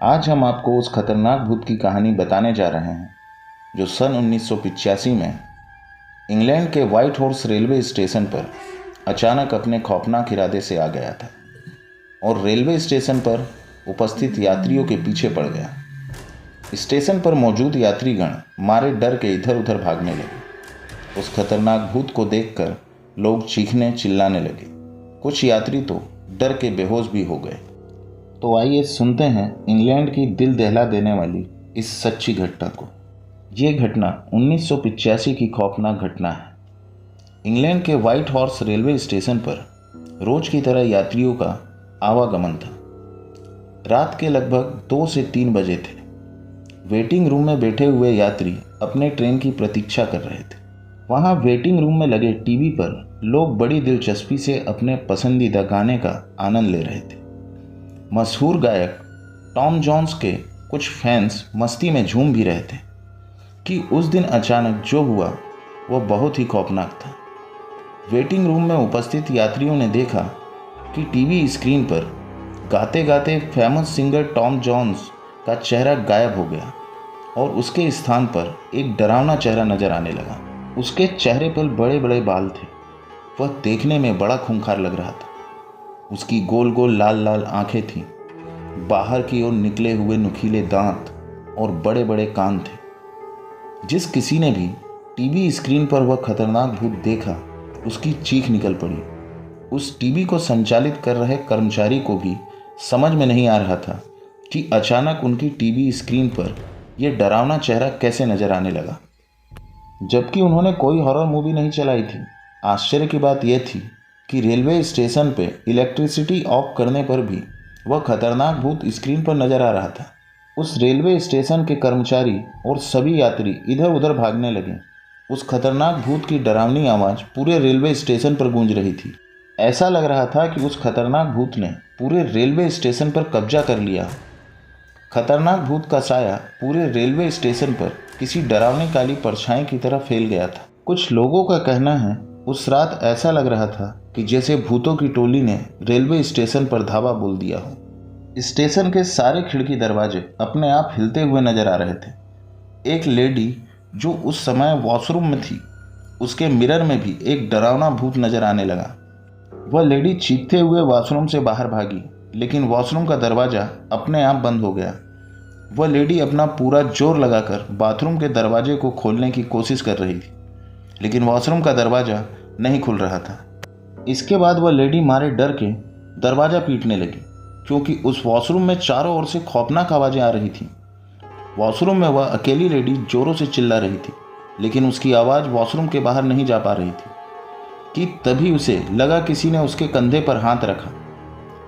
आज हम आपको उस खतरनाक भूत की कहानी बताने जा रहे हैं जो सन 1985 में इंग्लैंड के व्हाइट हॉर्स रेलवे स्टेशन पर अचानक अपने खौफनाक इरादे से आ गया था और रेलवे स्टेशन पर उपस्थित यात्रियों के पीछे पड़ गया। स्टेशन पर मौजूद यात्रीगण मारे डर के इधर उधर भागने लगे। उस खतरनाक भूत को देखकर लोग चीखने चिल्लाने लगे। कुछ यात्री तो डर के बेहोश भी हो गए। तो आइए सुनते हैं इंग्लैंड की दिल दहला देने वाली इस सच्ची घटना को। ये घटना 1985 की खौफनाक घटना है। इंग्लैंड के व्हाइट हॉर्स रेलवे स्टेशन पर रोज की तरह यात्रियों का आवागमन था। रात के लगभग 2 से 3 बजे थे। वेटिंग रूम में बैठे हुए यात्री अपने ट्रेन की प्रतीक्षा कर रहे थे। वहाँ वेटिंग रूम में लगे टीवी पर लोग बड़ी दिलचस्पी से अपने पसंदीदा गाने का आनंद ले रहे थे। मशहूर गायक टॉम जोन्स के कुछ फैंस मस्ती में झूम भी रहे थे कि उस दिन अचानक जो हुआ वह बहुत ही खौफनाक था। वेटिंग रूम में उपस्थित यात्रियों ने देखा कि टीवी स्क्रीन पर गाते गाते फेमस सिंगर टॉम जोन्स का चेहरा गायब हो गया और उसके स्थान पर एक डरावना चेहरा नजर आने लगा। उसके चेहरे पर बड़े बड़े बाल थे। वह देखने में बड़ा खूंखार लग रहा था। उसकी गोल गोल लाल लाल आंखें थीं। बाहर की ओर निकले हुए नुकीले दांत और बड़े बड़े कान थे। जिस किसी ने भी टीवी स्क्रीन पर वह खतरनाक भूत देखा, उसकी चीख निकल पड़ी। उस टीवी को संचालित कर रहे कर्मचारी को भी समझ में नहीं आ रहा था कि अचानक उनकी टीवी स्क्रीन पर यह डरावना चेहरा कैसे नजर आने लगा, जबकि उन्होंने कोई हॉरर मूवी नहीं चलाई थी। आश्चर्य की बात यह थी कि रेलवे स्टेशन पे इलेक्ट्रिसिटी ऑफ करने पर भी वह खतरनाक भूत स्क्रीन पर नजर आ रहा था। उस रेलवे स्टेशन के कर्मचारी और सभी यात्री इधर उधर भागने लगे। उस खतरनाक भूत की डरावनी आवाज़ पूरे रेलवे स्टेशन पर गूंज रही थी। ऐसा लग रहा था कि उस खतरनाक भूत ने पूरे रेलवे स्टेशन पर कब्जा कर लिया। खतरनाक भूत का साया पूरे रेलवे स्टेशन पर किसी डरावनी काली परछाई की तरह फैल गया था। कुछ लोगों का कहना है उस रात ऐसा लग रहा था कि जैसे भूतों की टोली ने रेलवे स्टेशन पर धावा बोल दिया हो। स्टेशन के सारे खिड़की दरवाजे अपने आप हिलते हुए नजर आ रहे थे। एक लेडी जो उस समय वॉशरूम में थी, उसके मिरर में भी एक डरावना भूत नजर आने लगा। वह लेडी चीखते हुए वॉशरूम से बाहर भागी, लेकिन वॉशरूम का दरवाज़ा अपने आप बंद हो गया। वह लेडी अपना पूरा जोर लगाकर बाथरूम के दरवाजे को खोलने की कोशिश कर रही थी, लेकिन वॉशरूम का दरवाज़ा नहीं खुल रहा था। इसके बाद वह लेडी मारे डर के दरवाज़ा पीटने लगी, क्योंकि उस वॉशरूम में चारों ओर से खौफनाक आवाज़ें आ रही थीं। वॉशरूम में वह अकेली लेडी जोरों से चिल्ला रही थी, लेकिन उसकी आवाज़ वॉशरूम के बाहर नहीं जा पा रही थी कि तभी उसे लगा किसी ने उसके कंधे पर हाथ रखा।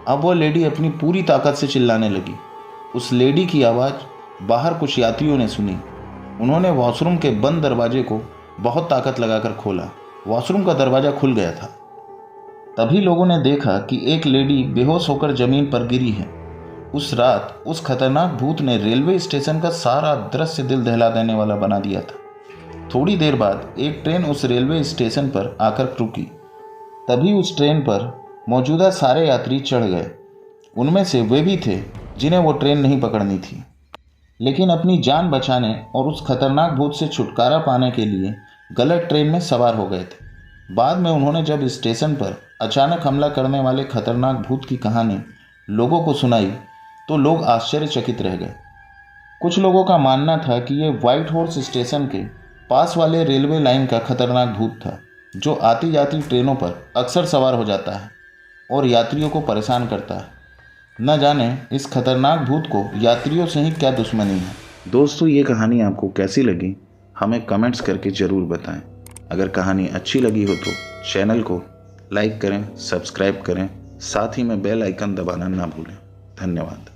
अब वह लेडी अपनी पूरी ताकत से चिल्लाने लगी। उस लेडी की आवाज़ बाहर कुछ यात्रियों ने सुनी। उन्होंने वॉशरूम के बंद दरवाजे को बहुत ताकत लगाकर खोला। वॉशरूम का दरवाज़ा खुल गया था। तभी लोगों ने देखा कि एक लेडी बेहोश होकर ज़मीन पर गिरी है। उस रात उस खतरनाक भूत ने रेलवे स्टेशन का सारा दृश्य दिल दहला देने वाला बना दिया था। थोड़ी देर बाद एक ट्रेन उस रेलवे स्टेशन पर आकर रुकी। तभी उस ट्रेन पर मौजूदा सारे यात्री चढ़ गए। उनमें से वे भी थे जिन्हें वो ट्रेन नहीं पकड़नी थी, लेकिन अपनी जान बचाने और उस खतरनाक भूत से छुटकारा पाने के लिए गलत ट्रेन में सवार हो गए थे। बाद में उन्होंने जब स्टेशन पर अचानक हमला करने वाले खतरनाक भूत की कहानी लोगों को सुनाई तो लोग आश्चर्यचकित रह गए। कुछ लोगों का मानना था कि ये व्हाइट हॉर्स स्टेशन के पास वाले रेलवे लाइन का खतरनाक भूत था, जो आती जाती ट्रेनों पर अक्सर सवार हो जाता है और यात्रियों को परेशान करता है। न जाने इस खतरनाक भूत को यात्रियों से ही क्या दुश्मनी है। दोस्तों, ये कहानी आपको कैसी लगी हमें कमेंट्स करके ज़रूर बताएं। अगर कहानी अच्छी लगी हो तो चैनल को लाइक करें, सब्सक्राइब करें, साथ ही में बेल आइकन दबाना ना भूलें। धन्यवाद।